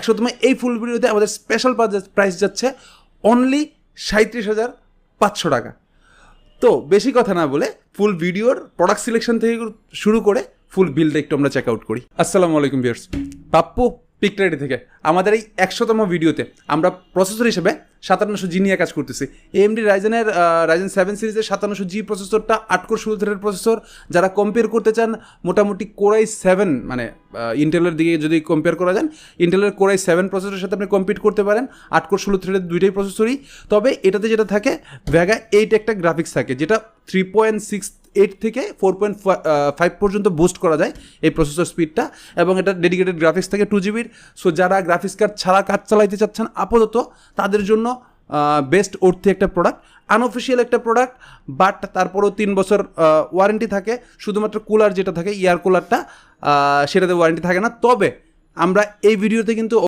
100তম এই ফুল ভিডিওতে আমাদের স্পেশাল প্রাইস যাচ্ছে অনলি 37,500 টাকা। তো বেশি কথা না বলে ফুল ভিডিওর প্রোডাক্ট সিলেকশন থেকে শুরু করে ফুল বিলটা একটু আমরা চেক আউট করি। আসসালামু আলাইকুম ভিউয়ার্স, পাপ্পু পিকটাইডি থেকে আমাদের এই 100তম ভিডিওতে আমরা প্রসেসর হিসেবে 5700G নিয়ে কাজ করতেছি। AMD রাইজেনের রাইজেন 7 সিরিজের 5700G প্রসেসরটা 8 কোর 16 থ্রেডের প্রসেসর। যারা কম্পেয়ার করতে চান মোটামুটি Core i7 মানে ইন্টেলের দিকে যদি কম্পেয়ার করা যান, ইন্টেলের Core i7 প্রসেসরের সাথে আপনি কম্পিট করতে পারেন। 8 কোর 16 থ্রেডের দুইটাই প্রসেসরই, তবে এটাতে যেটা থাকে ভেগা 8 একটা গ্রাফিক্স থাকে, যেটা 3.68 থেকে 4.5 পর্যন্ত বুস্ট করা যায় এই প্রসেসর স্পিডটা, এবং এটা ডেডিকেটেড গ্রাফিক্স থাকে 2GB। সো যারা গ্রাফিক্স কার্ড ছাড়া কাজ চালাইতে চাচ্ছেন আপাতত তাদের জন্য বেস্ট অর্থে একটা প্রোডাক্ট, আনঅফিসিয়াল একটা প্রোডাক্ট, বাট তারপরেও 3 বছর ওয়ারেন্টি থাকে। শুধুমাত্র কুলার যেটা থাকে ইয়ার কুলারটা, সেটাতে ওয়ারেন্টি থাকে না। তবে আমরা এই ভিডিওতে কিন্তু